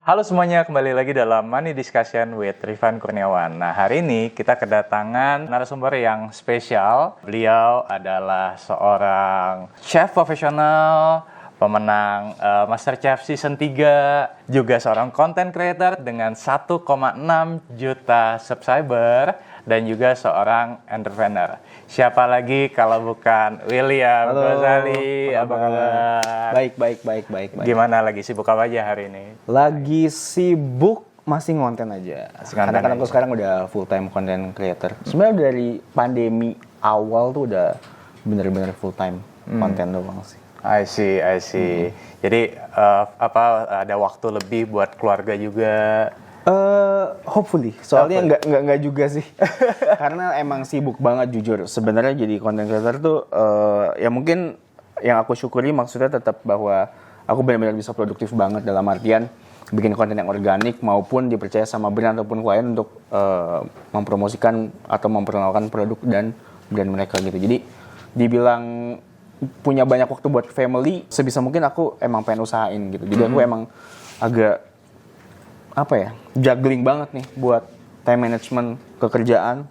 Halo semuanya, kembali lagi dalam Money Discussion with Rifan Kurniawan. Nah, hari ini kita kedatangan narasumber yang spesial. Beliau adalah seorang chef profesional, pemenang MasterChef Season 3, juga seorang content creator dengan 1,6 juta subscriber, dan juga seorang entrepreneur. Siapa lagi kalau bukan William Ghazali? Apa kabar? Baik. Gimana, lagi sibuk apa aja hari ini? Lagi sibuk masih ngonten aja. Karena kan aku sekarang udah full time content creator. Sebenarnya dari pandemi awal tuh udah bener-bener full time konten doang sih. I see. Jadi ada waktu lebih buat keluarga juga. Hopefully, soalnya nggak juga sih. Karena emang sibuk banget jujur. Sebenarnya jadi content creator tuh ya mungkin yang aku syukuri maksudnya tetap bahwa aku benar-benar bisa produktif banget dalam artian bikin konten yang organik maupun dipercaya sama brand ataupun klien untuk mempromosikan atau memperkenalkan produk dan brand mereka gitu. Jadi dibilang punya banyak waktu buat family, sebisa mungkin aku emang pengen usahain gitu. Jadi aku emang agak juggling banget nih buat time management kekerjaan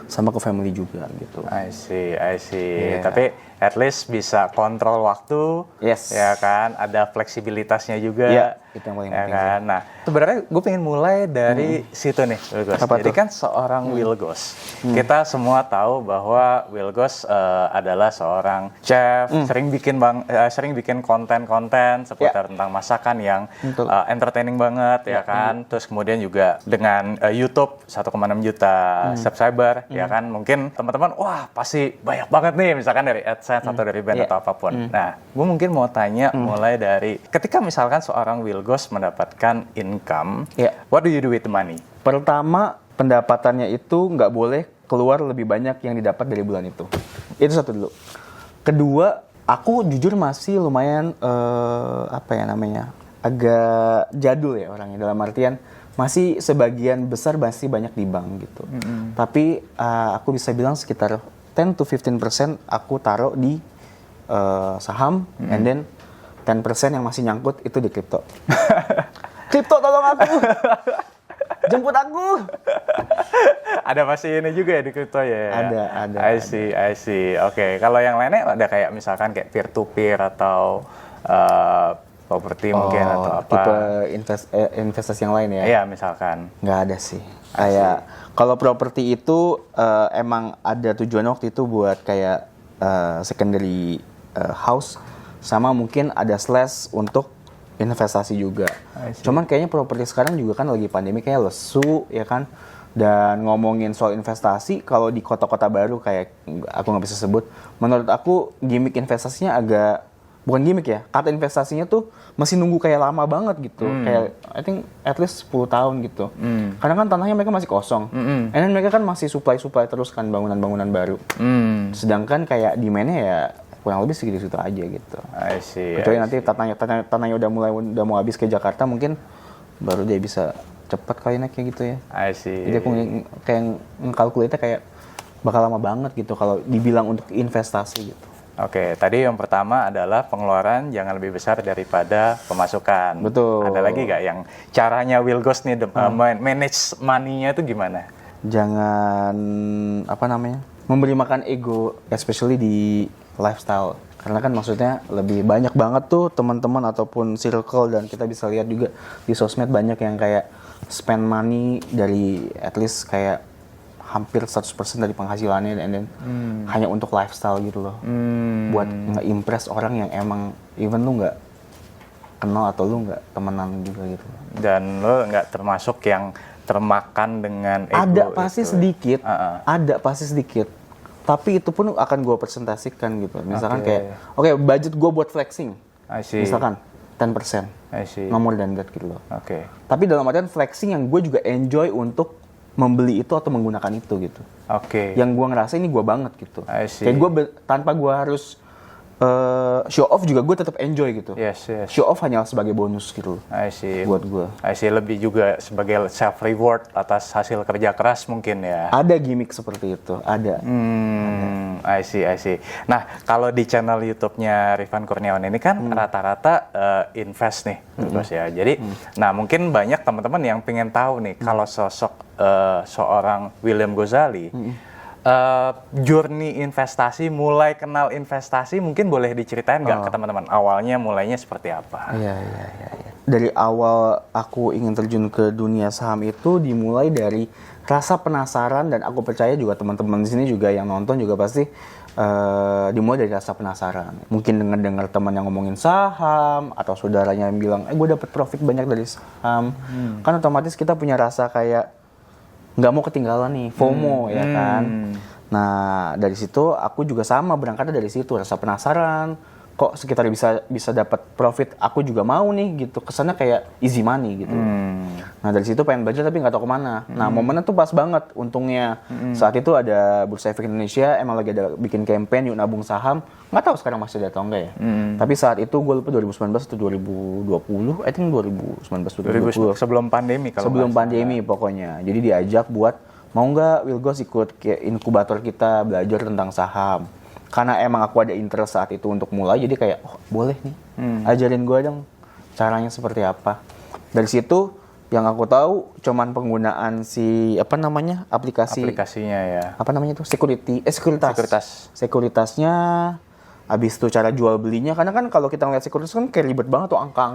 sama ke family juga gitu. I see. Yeah. Tapi at least bisa kontrol waktu, Yes. ya kan? Ada fleksibilitasnya juga, Iya, itu yang paling ya penting kan? Nah, sebenarnya gue pengen mulai dari situ nih, Wilgos. Apa Jadi tuh? kan seorang Wilgos, kita semua tahu bahwa Wilgos adalah seorang chef, sering bikin konten-konten seputar tentang masakan yang Betul. entertaining banget, ya kan? Terus kemudian juga dengan YouTube 1,6 juta subscriber, ya kan? Mungkin teman-teman, wah pasti banyak banget nih, misalkan dari AdSense atau dari brand atau apapun. Nah, gue mungkin mau tanya mulai dari ketika misalkan seorang Wilgos mendapatkan income, what do you do with the money? Pertama, pendapatannya itu nggak boleh keluar lebih banyak yang didapat dari bulan itu. Itu satu dulu. Kedua, aku jujur masih lumayan agak jadul ya orangnya, dalam artian masih sebagian besar masih banyak di bank gitu. Tapi aku bisa bilang sekitar 10 to 15% aku taruh di saham, and then 10% yang masih nyangkut itu di kripto. Kripto, tolong aku! Jemput aku! Ada pasti ini juga ya di kripto ya? Ada. I see. Oke, kalau yang lainnya ada kayak misalkan kayak peer to peer atau properti mungkin atau apa? Tipe investasi yang lain ya? Iya, misalkan. Nggak ada sih. Kayak kalau properti itu emang ada tujuan waktu itu buat kayak secondary house, sama mungkin ada slash untuk investasi juga. Cuman kayaknya properti sekarang juga kan lagi pandemi kayak lesu ya kan. Dan ngomongin soal investasi, kalau di kota-kota baru kayak aku nggak bisa sebut, menurut aku gimmick investasinya bukan gimmick ya, kata investasinya tuh masih nunggu kayak lama banget gitu. Kayak I think at least 10 tahun gitu. Karena kan tanahnya mereka masih kosong. And then mereka kan masih supply terus kan bangunan-bangunan baru. Sedangkan kayak demand-nya ya kurang lebih segitu-segitu aja gitu. I see. Kecuali nanti tanahnya udah mau habis ke Jakarta, mungkin baru dia bisa cepat kali naiknya gitu ya. I see. Jadi aku kayak ngekalkulitnya kayak bakal lama banget gitu kalau dibilang untuk investasi gitu. Oke, tadi yang pertama adalah pengeluaran jangan lebih besar daripada pemasukan. Betul. Ada lagi nggak yang caranya Wilgos nih manage money-nya itu gimana? Jangan memberi makan ego, especially di lifestyle. Karena kan maksudnya lebih banyak banget tuh teman-teman ataupun circle, dan kita bisa lihat juga di sosmed banyak yang kayak spend money dari at least kayak hampir 100% dari penghasilannya, and then hanya untuk lifestyle gitu loh. Buat nge-impress orang yang emang even lu nggak kenal atau lu nggak temenan juga gitu. Dan lo nggak termasuk yang termakan dengan ego. Ada pasti itu. sedikit, ada pasti sedikit. Tapi itu pun akan gue presentasikan gitu. Misalkan kayak budget gue buat flexing. I see. Misalkan 10%. I see. No more than that gitu loh. Oke. Tapi dalam artian flexing yang gue juga enjoy untuk membeli itu atau menggunakan itu gitu. Oke. Yang gue ngerasa ini gue banget gitu. I see. Kayak gue tanpa gue harus show off juga gue tetap enjoy gitu. Yes. Show off hanya sebagai bonus gitu loh I see. buat gue. I see, lebih juga sebagai self reward atas hasil kerja keras mungkin ya. Ada gimmick seperti itu, ada. I see. Nah, kalau di channel YouTube-nya Rifan Kurniawan ini kan rata-rata invest nih, Bos ya. Jadi, nah mungkin banyak teman-teman yang pengen tahu nih kalau sosok seorang William Gozali, journey investasi, mulai kenal investasi, mungkin boleh diceritain nggak ke teman-teman? Awalnya mulainya seperti apa? Iya. Dari awal aku ingin terjun ke dunia saham itu dimulai dari rasa penasaran, dan aku percaya juga teman-teman di sini juga yang nonton juga pasti dimulai dari rasa penasaran. Mungkin dengar teman yang ngomongin saham atau saudaranya yang bilang, gue dapet profit banyak dari saham. Kan otomatis kita punya rasa kayak nggak mau ketinggalan nih, FOMO ya kan. Nah dari situ aku juga sama, berangkatnya dari situ, rasa penasaran. Kok sekitar bisa dapat profit, aku juga mau nih gitu. Kesannya kayak easy money gitu. Nah dari situ pengen belajar tapi nggak tahu kemana. Nah momennya tuh pas banget untungnya. Saat itu ada Bursa Efek Indonesia emang lagi ada bikin campaign yuk nabung saham. Nggak tahu sekarang masih ada atau enggak ya. Tapi saat itu gue lupa 2019 atau 2020, I think 2019 2020. Sebelum pandemi kalau Sebelum nggak salah. pandemi pokoknya. Jadi diajak buat mau nggak Wilgos ikut kayak inkubator kita belajar tentang saham. Karena emang aku ada interest saat itu untuk mulai, jadi kayak oh boleh nih, ajarin gue dong caranya seperti apa. Dari situ yang aku tahu cuman penggunaan si Aplikasinya ya. apa namanya tuh sekuritasnya. Habis itu cara jual belinya, karena kan kalau kita ngeliat sekuritas kan kayak ribet banget tuh angka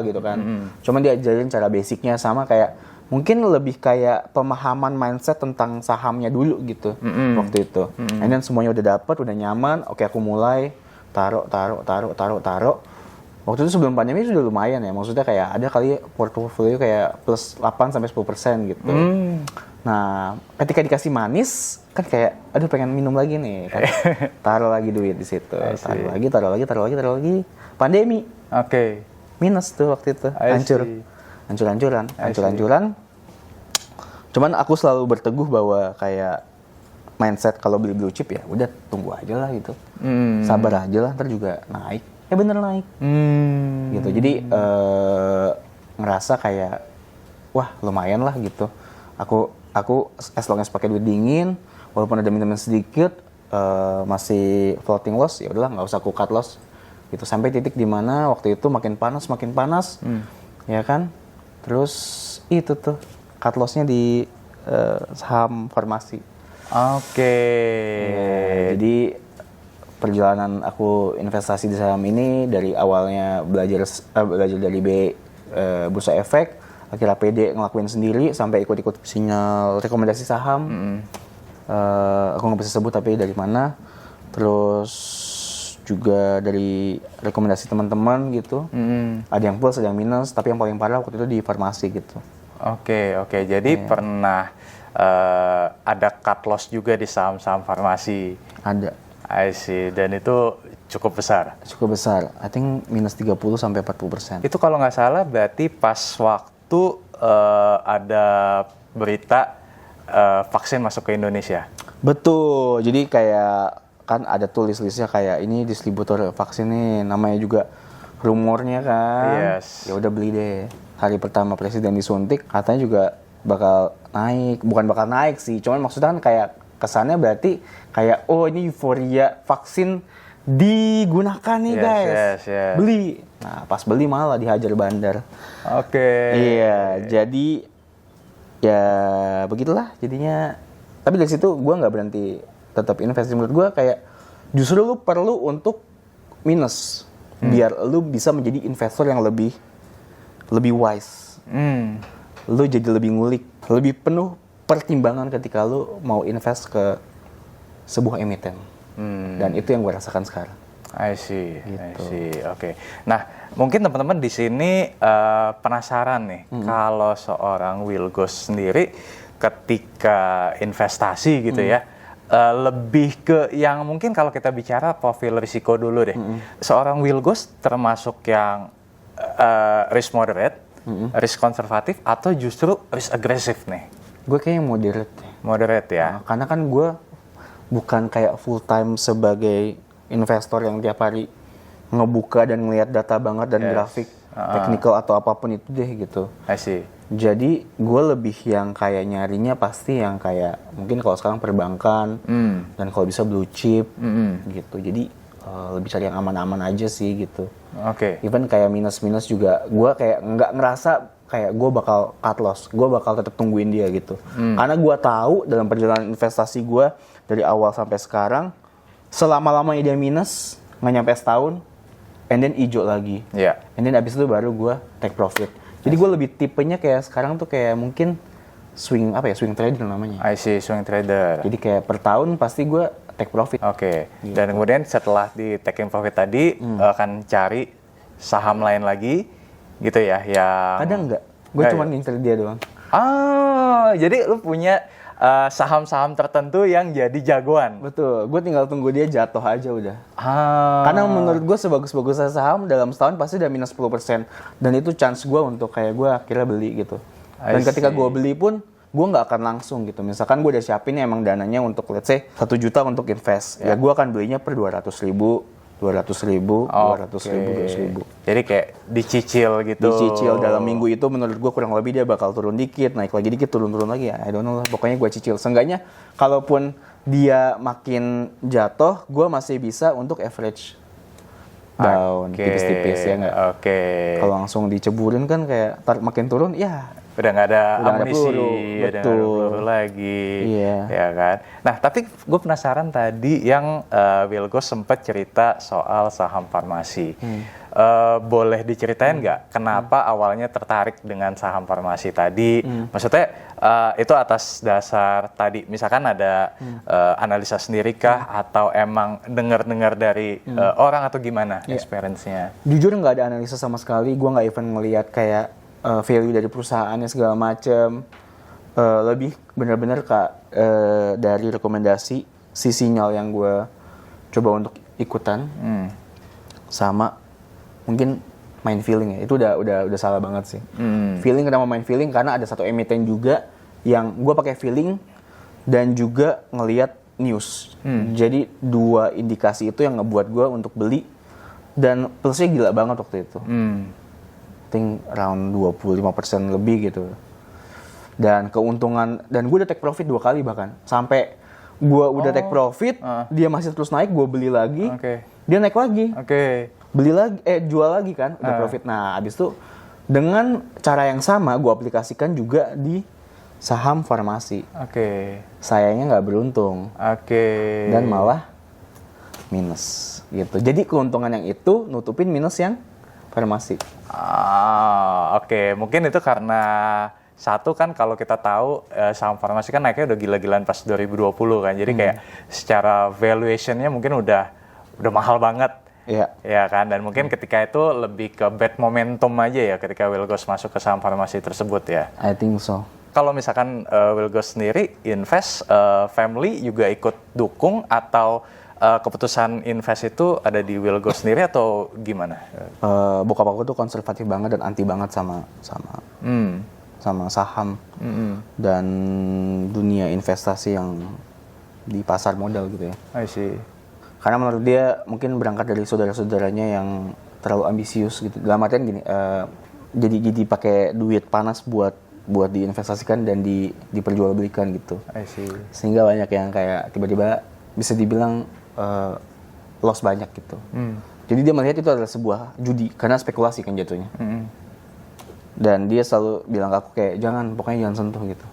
gitu kan. Cuman diajarin cara basicnya, sama kayak mungkin lebih kayak pemahaman mindset tentang sahamnya dulu gitu waktu itu. And then semuanya udah dapet, udah nyaman. Oke, aku mulai taruh. Waktu itu sebelum pandemi sudah lumayan ya. Maksudnya kayak ada kali portofolio kayak plus 8 sampai 10% gitu. Nah, ketika dikasih manis kan kayak aduh pengen minum lagi nih kan. Taruh lagi duit di situ. Taruh lagi. Pandemi. Oke. Minus tuh waktu itu. Hancur-hancuran. Cuman aku selalu berteguh bahwa kayak mindset kalau beli blue chip ya udah tunggu aja lah gitu. Sabar aja lah, ntar juga naik. Ya bener naik. Gitu. Jadi ngerasa kayak wah lumayan lah gitu. Aku as long as pakai duit dingin, walaupun ada minum sedikit, masih floating loss, ya udahlah nggak usah aku cut loss. Gitu sampai titik di mana waktu itu makin panas, ya kan? Terus itu tuh cut loss-nya di saham farmasi. Oke. Ya, jadi perjalanan aku investasi di saham ini dari awalnya belajar dari Bursa Efek, akhirnya pede ngelakuin sendiri sampai ikut-ikut sinyal rekomendasi saham. Aku nggak bisa sebut tapi dari mana. Terus juga dari rekomendasi teman-teman gitu. Ada yang plus, ada yang minus, tapi yang paling parah waktu itu di farmasi gitu. Oke. Jadi pernah ada cut loss juga di saham-saham farmasi. Ada. I see. Dan itu cukup besar. Cukup besar. I think minus 30 sampai 40%. Itu kalau nggak salah berarti pas waktu ada berita vaksin masuk ke Indonesia. Betul. Jadi kayak kan ada tuh list-listnya kayak ini distributor vaksin nih, namanya juga rumornya kan. Yes. Ya udah beli deh. Hari pertama presiden disuntik katanya juga bakal naik. Bukan bakal naik sih, cuman maksudnya kan kayak kesannya berarti kayak oh ini euforia vaksin digunakan nih guys. Yes. Beli. Nah, pas beli malah dihajar bandar. Oke. Iya, jadi ya begitulah jadinya. Tapi dari situ gue nggak berhenti tetap investasi. Menurut gue kayak justru lu perlu untuk minus biar lu bisa menjadi investor yang lebih wise. Lu jadi lebih ngulik, lebih penuh pertimbangan ketika lu mau invest ke sebuah emiten. Dan itu yang gue rasakan sekarang. I see. Gitu. Oke. Nah, mungkin teman-teman di sini penasaran nih, kalau seorang Wilgos sendiri ketika investasi gitu ya, lebih ke yang mungkin kalau kita bicara profil risiko dulu deh. Seorang Wilgos termasuk yang risk moderate, risk konservatif, atau justru risk agresif nih? Gue kayaknya moderate. Moderate ya. Karena kan gue bukan kayak full time sebagai investor yang tiap hari ngebuka dan ngelihat data banget dan Yes. grafik, technical atau apapun itu deh gitu. I see. Jadi gue lebih yang kayak nyarinya pasti yang kayak mungkin kalau sekarang perbankan dan kalau bisa blue chip gitu. Jadi lebih cari yang aman-aman aja sih gitu. Oke. Even kayak minus-minus juga gue kayak nggak ngerasa kayak gue bakal cut loss. Gue bakal tetap tungguin dia gitu. Karena gue tahu dalam perjalanan investasi gue dari awal sampai sekarang selama-lamanya dia minus nggak nyampe setahun, and then hijau lagi. Iya. And then abis itu baru gue take profit. Jadi gue lebih tipenya kayak sekarang tuh kayak mungkin swing trader namanya. I see, swing trader. Jadi kayak per tahun pasti gue take profit. Oke. Dan kemudian setelah di taking profit tadi akan cari saham lain lagi gitu ya yang Kadang enggak, gue Nggak cuma ya? ngincer dia doang. Jadi lu punya saham-saham tertentu yang jadi jagoan. Betul, gue tinggal tunggu dia jatuh aja udah. Ah. Karena menurut gue sebagus-bagusnya saham dalam setahun pasti udah minus 10%. Dan itu chance gue untuk kayak gue akhirnya beli gitu. Dan I ketika see. gue beli pun, gue nggak akan langsung gitu. Misalkan gue udah siapin nih emang dananya untuk let's say 1 juta untuk invest. Ya gue akan belinya per 200.000, 200.000, 200.000, 200.000. Jadi kayak dicicil gitu. Dicicil dalam minggu itu menurut gue kurang lebih dia bakal turun dikit, naik lagi dikit, turun lagi ya. I don't know lah, pokoknya gue cicil. Seenggaknya kalaupun dia makin jatuh, gue masih bisa untuk average down, Oke, tipis-tipis ya nggak? Oke. Kalau langsung diceburin kan kayak makin turun, ya Udah nggak ada Udah nggak ada amunisi, peluru, udah nggak ada betul. peluru lagi, Iya. ya kan. Nah, tapi gue penasaran tadi yang Wilgo sempat cerita soal saham farmasi. Boleh diceritain nggak kenapa awalnya tertarik dengan saham farmasi tadi? Maksudnya itu atas dasar tadi, misalkan ada analisa sendiri kah atau emang dengar-dengar dari orang atau gimana experience-nya? jujur nggak ada analisa sama sekali. Gue nggak even ngelihat kayak value dari perusahaannya segala macem. Lebih benar-benar dari rekomendasi si sinyal yang gue coba untuk ikutan sama mungkin main feeling ya. Itu udah salah banget sih. Feeling, kenapa main feeling? Karena ada satu emiten juga yang gue pakai feeling dan juga ngelihat news. Jadi 2 indikasi itu yang ngebuat gue untuk beli, dan plusnya gila banget waktu itu. I think around 25% lebih gitu. Dan keuntungan, dan gue udah take profit 2 kali bahkan. Sampai gue udah take profit, dia masih terus naik, gue beli lagi. Oke. Dia naik lagi. Oke. Beli lagi, jual lagi kan, udah profit. Nah, abis itu dengan cara yang sama gue aplikasikan juga di saham farmasi. Oke. Sayangnya nggak beruntung Oke. dan malah minus gitu. Jadi keuntungan yang itu nutupin minus yang farmasi. Oke. Mungkin itu karena satu kan kalau kita tahu saham farmasi kan naiknya udah gila-gilaan pas 2020 kan. Jadi kayak secara valuation-nya mungkin udah mahal banget. Iya. Ya kan, dan mungkin ketika itu lebih ke bad momentum aja ya ketika Wilgos masuk ke saham farmasi tersebut ya. I think so. Kalau misalkan Wilgos sendiri invest, family juga ikut dukung atau keputusan invest itu ada di Wilgos sendiri atau gimana? Bokap aku tuh konservatif banget dan anti banget sama saham dan dunia investasi yang di pasar modal gitu ya. I see. Karena menurut dia mungkin berangkat dari saudara-saudaranya yang terlalu ambisius gitu. Dalam artian gini, jadi pakai duit panas buat diinvestasikan dan diperjualbelikan gitu. I see. Sehingga banyak yang kayak tiba-tiba bisa dibilang loss banyak gitu. Jadi dia melihat itu adalah sebuah judi karena spekulasi kan jatuhnya. Dan dia selalu bilang ke aku kayak pokoknya jangan sentuh gitu.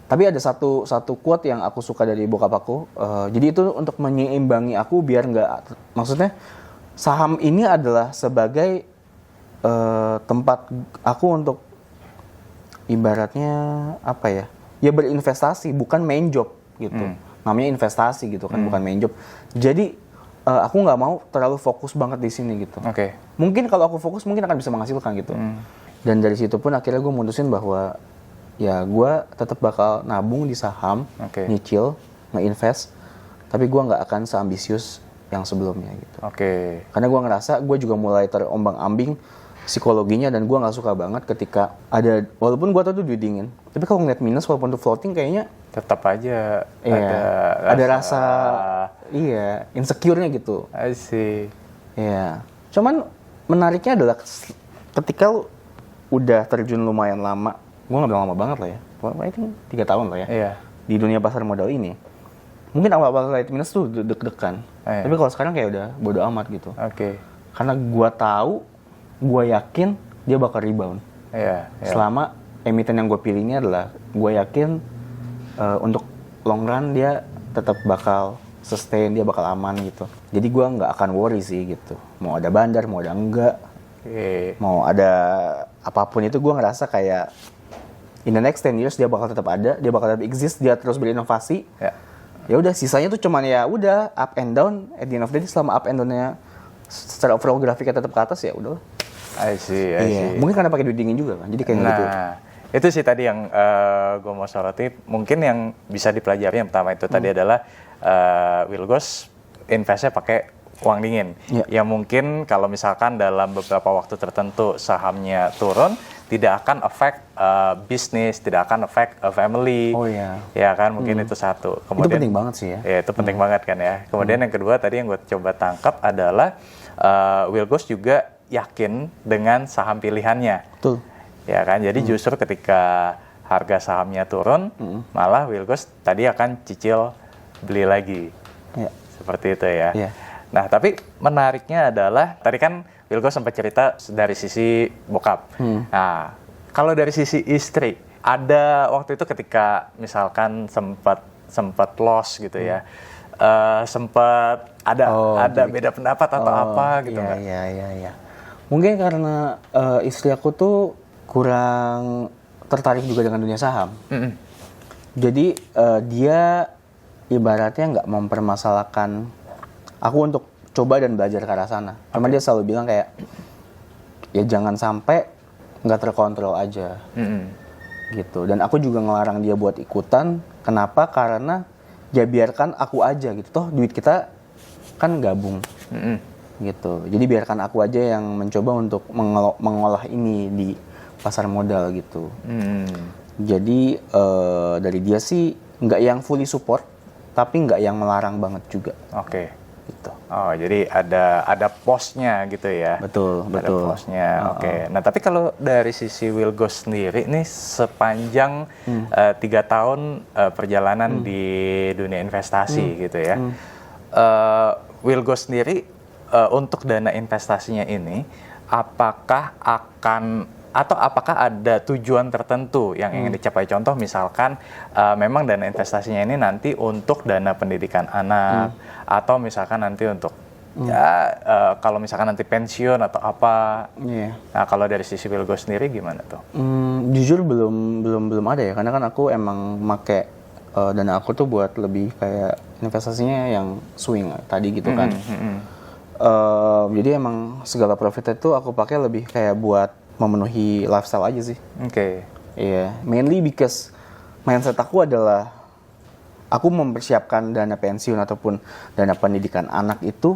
Tapi ada satu quote yang aku suka dari bokap aku. Jadi itu untuk menyeimbangi aku biar nggak, maksudnya saham ini adalah sebagai tempat aku untuk ibaratnya apa ya? Ya berinvestasi, bukan main job gitu. Namanya investasi gitu kan, bukan main job. Jadi aku nggak mau terlalu fokus banget di sini gitu. Oke. Mungkin kalau aku fokus mungkin akan bisa menghasilkan gitu. Dan dari situ pun akhirnya gue mutusin bahwa ya gue tetap bakal nabung di saham, nyicil, nge-invest, tapi gue nggak akan seambisius yang sebelumnya gitu. Oke. Karena gue ngerasa gue juga mulai terombang-ambing psikologinya dan gue nggak suka banget ketika ada, walaupun gue tahu tuh duit dingin, tapi kalau ngeliat minus walaupun tuh floating kayaknya Tetap aja ada rasa iya, insecure-nya gitu. I see. Iya. Cuman menariknya adalah ketika lu udah terjun lumayan lama, gue nggak bilang lama banget lah ya, pokoknya kan 3 tahun lah ya, Iya. di dunia pasar modal ini. Mungkin awal-awal light minus tuh deg-degan, Iya. tapi kalau sekarang kayak udah bodo amat gitu. Oke. Karena gue tahu, gue yakin dia bakal rebound. Iya. Iya. Selama emiten yang gue pilih ini adalah, gue yakin untuk long run dia tetap bakal sustain, dia bakal aman gitu. Jadi gue nggak akan worry sih gitu. Mau ada bandar, mau ada enggak, Oke. mau ada apapun itu, gue ngerasa kayak in the next 10 years dia bakal tetap ada, dia bakal tetap exist, dia terus berinovasi. Ya. Ya udah, sisanya tuh cuman ya udah up and down. At the end of the day, selama up and down-nya secara overall grafiknya tetap ke atas, ya udah. I see. I see. Mungkin karena pakai duit dingin juga kan, jadi kayak gitu. Nah, itu sih tadi yang gue mau soroti. Mungkin yang bisa dipelajari yang pertama itu tadi adalah Wilgos investnya pakai uang dingin. Iya. Yang mungkin kalau misalkan dalam beberapa waktu tertentu sahamnya turun, tidak akan affect bisnis, tidak akan affect family. Oh iya. Ya kan, mungkin itu satu. Itu penting banget sih ya. Ya, itu penting banget kan ya. Kemudian yang kedua tadi yang gue coba tangkap adalah Wilgos juga yakin dengan saham pilihannya. Betul. Ya kan, jadi justru ketika harga sahamnya turun, malah Wilgos tadi akan cicil beli lagi. Ya. Seperti itu ya. Iya. Nah, tapi menariknya adalah tadi kan Wilgos sempat cerita dari sisi bokap. Nah, kalau dari sisi istri, ada waktu itu ketika misalkan sempat loss gitu ya. Sempat ada beda pendapat atau apa gitu nggak? Iya. Mungkin karena istri aku tuh kurang tertarik juga dengan dunia saham. Jadi dia ibaratnya nggak mempermasalahkan aku untuk coba dan belajar ke arah sana. Cuma dia selalu bilang kayak, ya jangan sampai nggak terkontrol aja. Gitu. Dan aku juga ngelarang dia buat ikutan. Kenapa? Karena ya biarkan aku aja gitu. Toh duit kita kan gabung. Gitu. Jadi biarkan aku aja yang mencoba untuk mengolah ini di pasar modal gitu. Jadi dari dia sih nggak yang fully support, tapi nggak yang melarang banget juga. Oke. Gitu. Oh, jadi ada posnya gitu ya. Betul. Ada posnya. Oke. Nah, tapi kalau dari sisi Wilgos sendiri nih sepanjang 3 tahun perjalanan di dunia investasi gitu ya. Wilgos sendiri untuk dana investasinya ini apakah ada tujuan tertentu yang ingin dicapai? Contoh misalkan memang dana investasinya ini nanti untuk dana pendidikan anak atau misalkan nanti untuk kalau misalkan nanti pensiun atau apa. Nah, kalau dari sisi Wilgos sendiri gimana tuh? Jujur belum ada ya, karena kan aku emang make dana aku tuh buat lebih kayak investasinya yang swing tadi gitu kan. Jadi emang segala profitnya tuh aku pakai lebih kayak buat memenuhi lifestyle aja sih. Oke. Iya, mainly because mindset aku adalah aku mempersiapkan dana pensiun ataupun dana pendidikan anak itu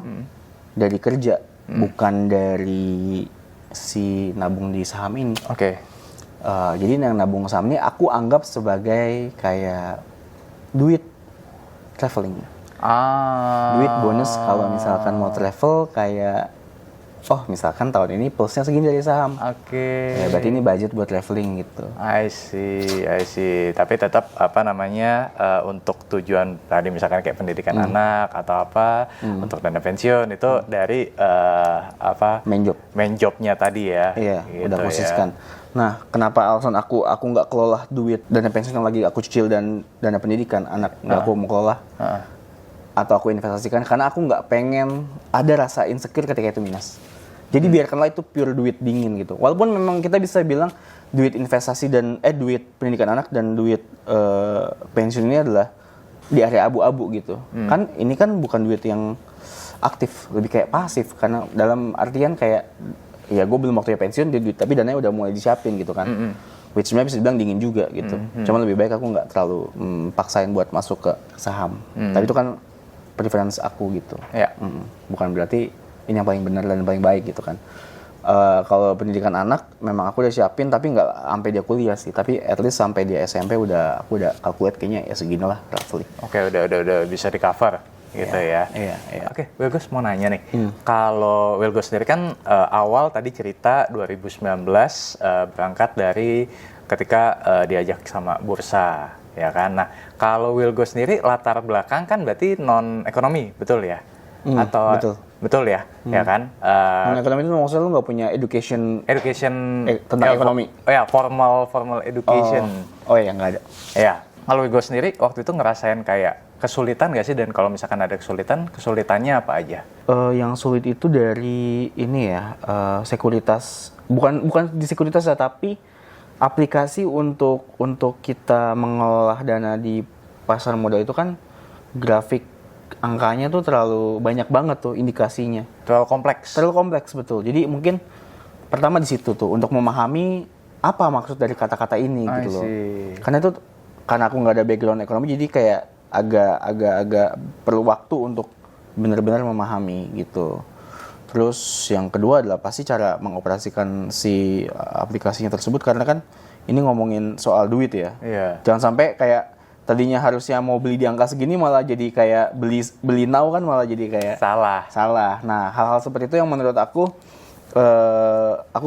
dari kerja, bukan dari si nabung di saham ini. Oke. Jadi yang nabung saham ini aku anggap sebagai kayak duit traveling. Duit bonus kalau misalkan mau travel, kayak misalkan tahun ini plusnya segini dari saham. Oke. Ya, berarti ini budget buat traveling gitu. I see. Tapi tetap untuk tujuan tadi misalkan kayak pendidikan anak atau apa, untuk dana pensiun itu dari main jobnya tadi ya. Iya, gitu udah posisikan. Nah, kenapa alasan aku nggak kelola duit dana pensiun yang lagi aku cicil dan dana pendidikan anak nggak aku mau kelola? Atau aku investasikan, karena aku nggak pengen ada rasa insecure ketika itu minus. Jadi biarkanlah itu pure duit dingin gitu. Walaupun memang kita bisa bilang duit investasi dan duit pendidikan anak dan duit pensiun ini adalah di area abu-abu gitu. Kan ini kan bukan duit yang aktif, lebih kayak pasif, karena dalam artian kayak ya gue belum waktunya pensiun, duit tapi dananya udah mulai disiapin gitu kan. Which sebenarnya bisa dibilang dingin juga gitu. Cuma lebih baik aku nggak terlalu paksain buat masuk ke saham. Tapi itu kan preference aku gitu. Ya. Bukan berarti ini yang paling benar dan paling baik gitu kan. Kalau pendidikan anak memang aku udah siapin, tapi nggak sampai dia kuliah sih. Tapi at least sampai dia SMP aku udah calculate kayaknya ya segini lah roughly. Oke, udah bisa di cover. gitu ya. Iya. Oke, Wilgos mau nanya nih. Kalau Wilgos sendiri kan awal tadi cerita 2019 berangkat dari ketika diajak sama bursa, ya kan. Nah, kalau Wilgos sendiri latar belakang kan berarti non ekonomi, betul ya? Atau betul ya, ya kan? Non ekonomi itu maksudnya lu nggak punya education tentang ya, ekonomi? Oh ya, formal education. Oh ya, nggak ada. Ya, kalau Wilgos sendiri waktu itu ngerasain kayak kesulitan nggak sih? Dan kalau misalkan ada kesulitannya apa aja? Yang sulit itu dari ini ya, sekuritas. Bukan di sekuritas ya, tapi aplikasi untuk kita mengolah dana di pasar modal itu kan grafik angkanya tuh terlalu banyak banget tuh indikasinya. Terlalu kompleks. Terlalu kompleks, betul. Jadi mungkin pertama di situ tuh untuk memahami apa maksud dari kata-kata ini gitu loh. Karena aku nggak ada background ekonomi, jadi kayak agak perlu waktu untuk benar-benar memahami gitu. Terus yang kedua adalah pasti cara mengoperasikan si aplikasinya tersebut, karena kan ini ngomongin soal duit ya. Iya. Jangan sampai kayak tadinya harusnya mau beli di angka segini malah jadi kayak beli now kan malah jadi kayak salah. Nah, hal-hal seperti itu yang menurut aku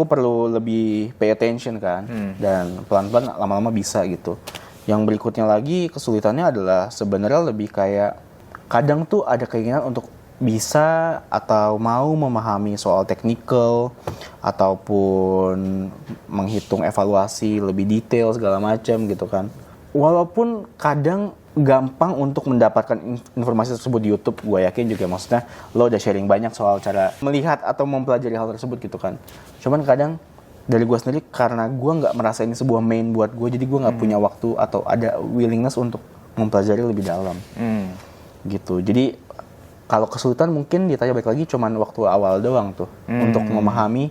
perlu lebih pay attention kan, dan pelan-pelan lama-lama bisa gitu. Yang berikutnya lagi kesulitannya adalah sebenarnya lebih kayak kadang tuh ada keinginan untuk bisa atau mau memahami soal technical ataupun menghitung evaluasi lebih detail segala macam gitu kan. Walaupun kadang gampang untuk mendapatkan informasi tersebut di YouTube, gue yakin juga maksudnya lo udah sharing banyak soal cara melihat atau mempelajari hal tersebut gitu kan. Cuman kadang dari gue sendiri, karena gue nggak merasa ini sebuah main buat gue, jadi gue nggak punya waktu atau ada willingness untuk mempelajari lebih dalam gitu. Jadi kalau kesulitan mungkin ditanya balik lagi cuman waktu awal doang tuh untuk memahami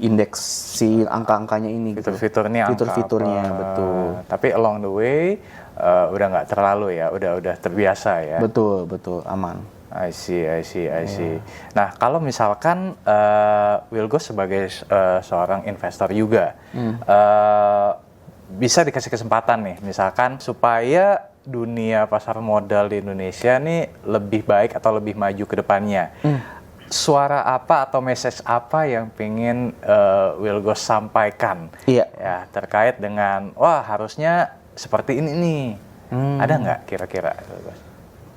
indeks si angka-angkanya ini gitu. Fitur-fiturnya betul. Tapi along the way udah nggak terlalu ya, udah terbiasa ya. Betul, aman. I see. Nah, kalau misalkan Wilgos sebagai seorang investor juga bisa dikasih kesempatan nih, misalkan supaya dunia pasar modal di Indonesia nih lebih baik atau lebih maju ke depannya. Suara apa atau message apa yang pengen Wilgos sampaikan? Iya. Ya, terkait dengan harusnya seperti ini nih. Ada nggak kira-kira?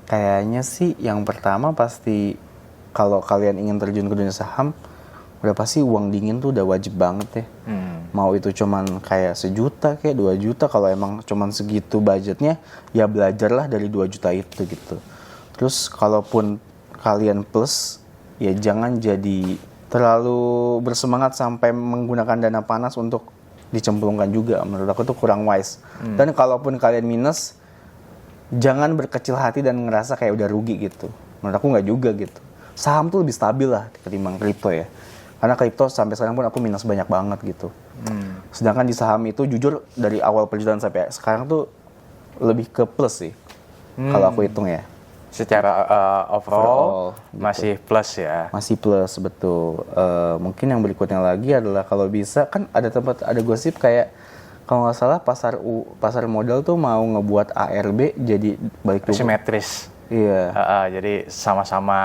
Kayaknya sih yang pertama pasti kalau kalian ingin terjun ke dunia saham, udah pasti uang dingin tuh udah wajib banget ya. Mau itu cuman kayak 1 juta kayak 2 juta, kalau emang cuman segitu budgetnya ya belajarlah dari 2 juta itu gitu. Terus kalaupun kalian plus, ya jangan jadi terlalu bersemangat sampai menggunakan dana panas untuk dicemplungkan juga. Menurut aku tuh kurang wise. Dan kalaupun kalian minus, jangan berkecil hati dan ngerasa kayak udah rugi gitu. Menurut aku nggak juga gitu. Saham tuh lebih stabil lah ketimbang kripto ya. Karena kripto sampai sekarang pun aku minus banyak banget gitu. Sedangkan di saham itu jujur dari awal perjalanan sampai sekarang tuh lebih ke plus sih. Kalau aku hitung ya. Secara overall gitu. masih plus ya. Masih plus, betul. Mungkin yang berikutnya lagi adalah kalau bisa kan ada gosip kayak kalau nggak salah pasar modal tuh mau ngebuat ARB jadi balik simetris. Iya. Jadi sama-sama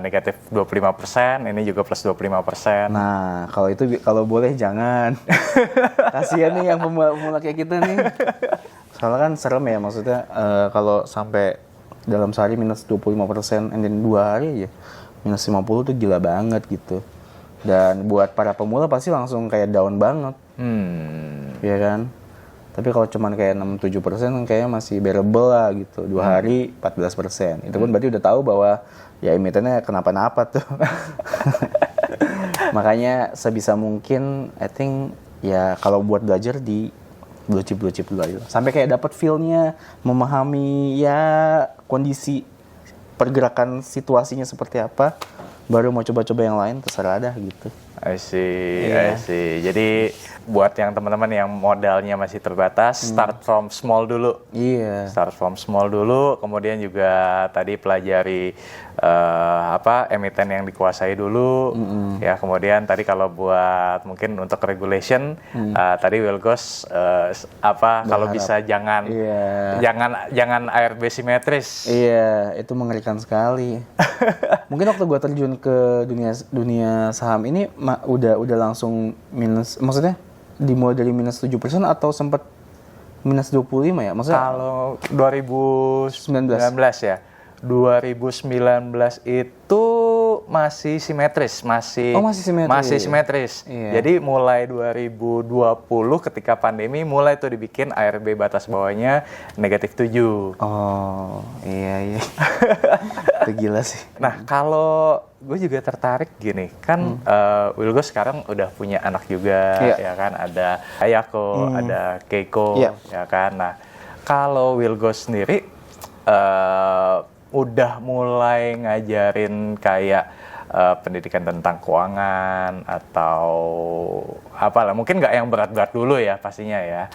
negatif 25%, ini juga plus 25%. Nah, kalau boleh jangan. Kasihan nih yang pemula kayak kita nih. Soalnya kan serem ya, maksudnya kalau sampai dalam sehari minus 25%, and then 2 hari aja minus 50 tuh gila banget gitu. Dan buat para pemula pasti langsung kayak down banget. Iya kan? Tapi kalau cuman kayak 6-7% kayaknya masih bearable lah gitu. 2 hari 14%. Itu pun berarti udah tahu bahwa ya emitennya kenapa-napa tuh. Makanya sebisa mungkin I think ya kalau buat belajar di blue chip dulu aja. Sampai kayak dapat feel-nya, memahami ya kondisi pergerakan situasinya seperti apa, baru mau coba-coba yang lain terserah dah gitu. I see. Jadi buat yang teman-teman yang modalnya masih terbatas, start from small dulu. Iya. Start from small dulu, kemudian juga tadi pelajari emiten yang dikuasai dulu, ya kemudian tadi kalau buat mungkin untuk regulation, tadi Wilgos kalau bisa jangan ARB simetris. Iya, itu mengerikan sekali. Mungkin waktu gue terjun ke dunia saham ini udah langsung minus, maksudnya dimulai dari minus 7% atau sempat minus 25 ya? Maksudnya kalau 2019 ya. 2019 itu masih simetris, masih simetris. Iya. Jadi mulai 2020 ketika pandemi mulai tuh dibikin ARB batas bawahnya -7. Oh, iya. Itu gila sih. Nah, kalau gue juga tertarik gini, kan Wilgos sekarang udah punya anak juga, ya kan, ada Ayako, ada Keiko, ya kan. Nah, kalau Wilgos sendiri udah mulai ngajarin kayak pendidikan tentang keuangan atau apalah, mungkin nggak yang berat-berat dulu ya pastinya ya.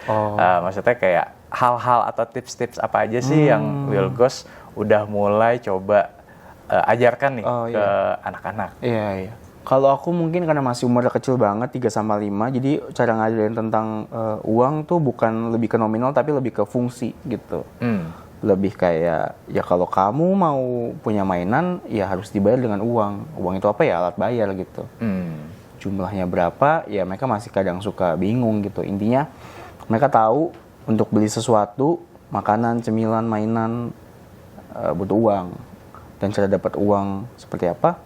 Maksudnya kayak hal-hal atau tips-tips apa aja sih yang Wilgos udah mulai coba ajarkan nih ke anak-anak? Iya. Kalau aku mungkin karena masih umur kecil banget, 3-5, jadi cara ngajarin tentang uang tuh bukan lebih ke nominal tapi lebih ke fungsi gitu. Lebih kayak, ya kalau kamu mau punya mainan, ya harus dibayar dengan uang. Uang itu apa ya? Alat bayar gitu. Jumlahnya berapa, ya mereka masih kadang suka bingung gitu. Intinya, mereka tahu untuk beli sesuatu, makanan, cemilan, mainan, butuh uang. Dan cara dapat uang seperti apa?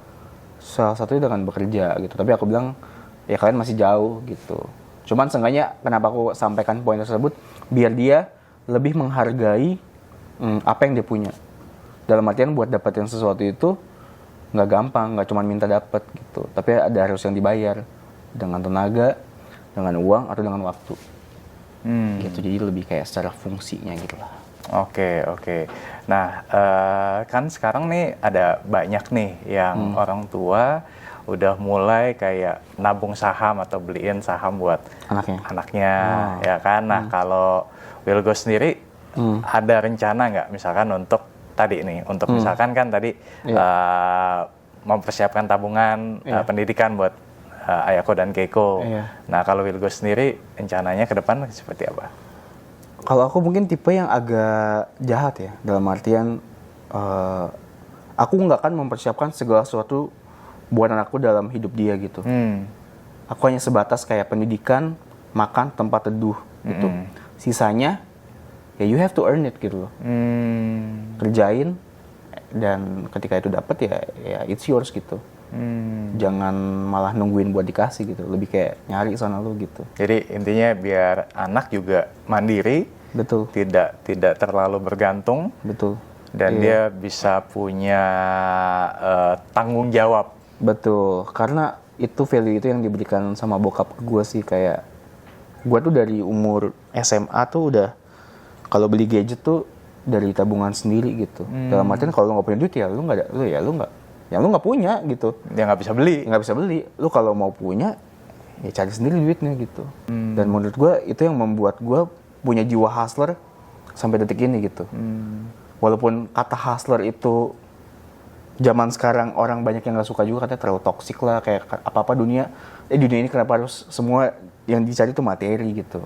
Salah satunya dengan bekerja gitu. Tapi aku bilang, ya kalian masih jauh gitu. Cuman seenggaknya, kenapa aku sampaikan poin tersebut, biar dia lebih menghargai apa yang dia punya. Dalam artian buat dapetin sesuatu itu nggak gampang, nggak cuma minta dapat gitu, tapi ada harus yang dibayar dengan tenaga, dengan uang atau dengan waktu. Gitu, jadi lebih kayak secara fungsinya gitu lah. Oke. Nah, kan sekarang nih ada banyak nih yang orang tua udah mulai kayak nabung saham atau beliin saham buat anaknya, ya kan. Nah, kalau Wilgos sendiri ada rencana nggak misalkan untuk tadi nih, untuk misalkan kan tadi mempersiapkan tabungan pendidikan buat Ayako dan Keiko. Nah, kalau Wilgos sendiri rencananya ke depan seperti apa? Kalau aku mungkin tipe yang agak jahat ya, dalam artian aku nggak akan mempersiapkan segala sesuatu buat anakku dalam hidup dia gitu. Aku hanya sebatas kayak pendidikan, makan, tempat teduh gitu. Sisanya ya you have to earn it gitu loh. Kerjain, dan ketika itu dapat ya it's yours gitu. Jangan malah nungguin buat dikasih gitu, lebih kayak nyari sana lu gitu. Jadi intinya biar anak juga mandiri, betul, tidak terlalu bergantung, betul, dan dia bisa punya tanggung jawab. Betul, karena itu value itu yang diberikan sama bokap gue sih. Kayak gue tuh dari umur SMA tuh udah, kalau beli gadget tuh dari tabungan sendiri gitu. Dalam artian kalau lu nggak punya duit ya lu nggak punya gitu. Ya nggak bisa beli. Nggak bisa beli. Lu kalau mau punya ya cari sendiri duitnya gitu. Dan menurut gue itu yang membuat gue punya jiwa hustler sampai detik ini gitu. Walaupun kata hustler itu zaman sekarang orang banyak yang nggak suka juga, katanya terlalu toksik lah, kayak apa-apa dunia ini kenapa harus semua yang dicari itu materi gitu.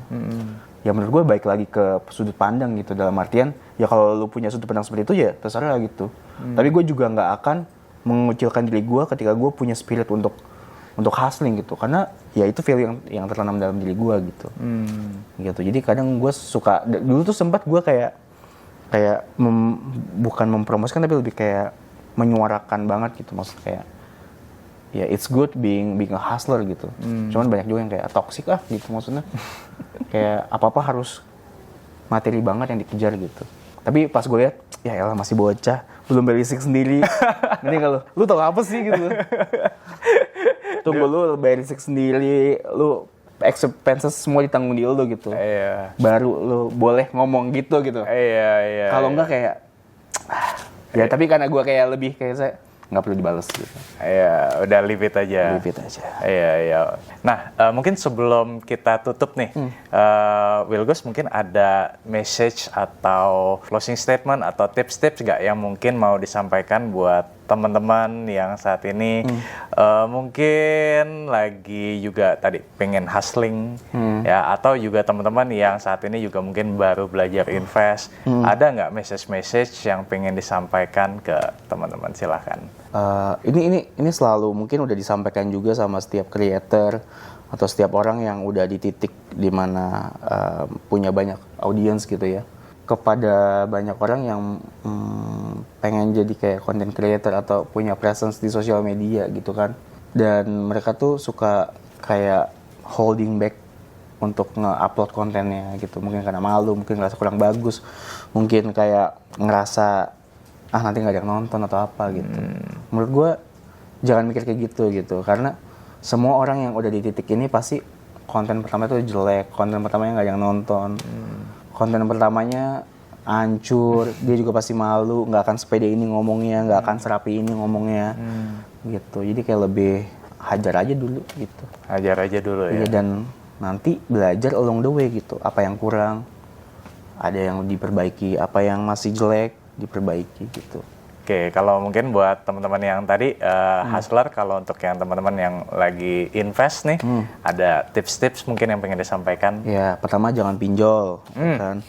Ya menurut gue baik lagi ke sudut pandang gitu, dalam artian ya kalau lu punya sudut pandang seperti itu ya terserah gitu. Tapi gue juga nggak akan mengucilkan diri gue ketika gue punya spirit untuk hustling gitu, karena ya itu value yang tertanam dalam diri gue gitu. Gitu. Jadi kadang gue suka, dulu tuh sempat gue kayak bukan mempromosikan tapi lebih kayak menyuarakan banget gitu, maksud kayak ya it's good being a hustler gitu. Cuman banyak juga yang kayak toxic gitu, maksudnya kayak apa-apa harus materi banget yang dikejar gitu. Tapi pas gue lihat, ya elah masih bocah, belum basic sendiri. Nanti kalau lu tau apa sih gitu. Tunggu lu basic sendiri, lu expenses semua ditanggung di lu gitu. Baru lu boleh ngomong gitu. Kalau enggak kayak ya tapi karena gue kayak lebih kayak nggak perlu dibales gitu. Iya, udah leave it aja. Leave it aja. Iya. Nah, mungkin sebelum kita tutup nih, Wilgus mungkin ada message atau closing statement atau tips-tips nggak yang mungkin mau disampaikan buat teman-teman yang saat ini mungkin lagi juga tadi pengen hustling, ya, atau juga teman-teman yang saat ini juga mungkin baru belajar invest. Ada nggak message-message yang pengen disampaikan ke teman-teman? Silahkan. Ini selalu mungkin udah disampaikan juga sama setiap creator atau setiap orang yang udah di titik dimana punya banyak audience gitu ya, kepada banyak orang yang pengen jadi kayak content creator atau punya presence di sosial media gitu kan, dan mereka tuh suka kayak holding back untuk nge-upload kontennya gitu, mungkin karena malu, mungkin ngerasa kurang bagus, mungkin kayak ngerasa nanti nggak ada yang nonton atau apa gitu. Menurut gue jangan mikir kayak gitu, karena semua orang yang udah di titik ini pasti konten pertama itu jelek, konten pertamanya nggak ada yang nonton, konten pertamanya hancur, dia juga pasti malu, nggak akan sepede ini ngomongnya, nggak akan serapi ini ngomongnya, gitu. Jadi kayak lebih hajar aja dulu gitu. Hajar aja dulu ya. Iya, dan nanti belajar along the way gitu, apa yang kurang, ada yang diperbaiki, apa yang masih jelek diperbaiki gitu. Oke, kalau mungkin buat teman-teman yang tadi hustler, kalau untuk yang teman-teman yang lagi invest nih, ada tips-tips mungkin yang pengen disampaikan? Ya, pertama jangan pinjol, kan.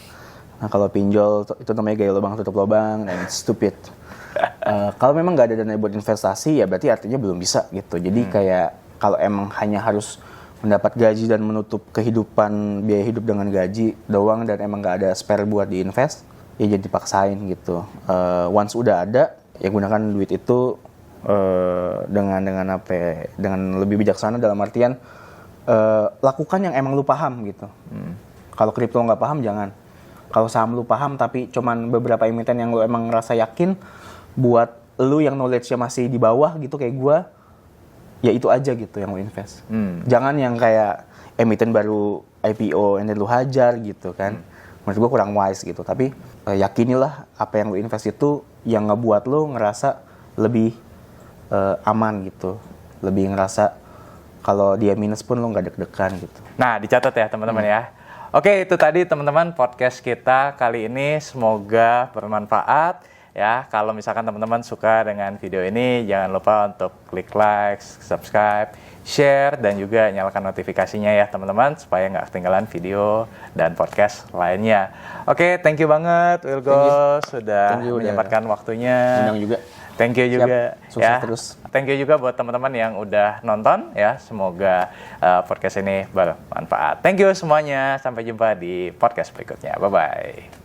Nah, kalau pinjol itu namanya gaya lubang tutup lubang dan stupid. Kalau memang nggak ada dana buat investasi, ya berarti artinya belum bisa gitu. Jadi kayak kalau emang hanya harus mendapat gaji dan menutup kehidupan, biaya hidup dengan gaji doang, dan emang nggak ada spare buat diinvest, ya jadi dipaksain gitu. Once udah ada, ya gunakan duit itu dengan lebih bijaksana, dalam artian lakukan yang emang lu paham gitu. Kalau kripto nggak paham jangan. Kalau saham lu paham tapi cuman beberapa emiten yang lu emang ngerasa yakin, buat lu yang knowledge-nya masih di bawah gitu kayak gua, ya itu aja gitu yang lu invest. Jangan yang kayak emiten baru IPO and then lu hajar gitu kan. Menurut gua kurang wise gitu. Tapi yakinilah apa yang lu invest itu yang ngebuat lu ngerasa lebih aman gitu. Lebih ngerasa kalau dia minus pun lu nggak deg-degan gitu. Nah, dicatat ya teman-teman ya. Oke, itu tadi teman-teman podcast kita kali ini, semoga bermanfaat ya. Kalau misalkan teman-teman suka dengan video ini, jangan lupa untuk klik like, subscribe, share, dan juga nyalakan notifikasinya ya teman-teman, supaya nggak ketinggalan video dan podcast lainnya. Oke, thank you banget Wilgos sudah menyempatkan waktunya. Undang juga. Thank you juga. Siap, sukses ya. terus. Thank you juga buat teman-teman yang udah nonton ya. Semoga podcast ini bermanfaat. Thank you semuanya. Sampai jumpa di podcast berikutnya. Bye-bye.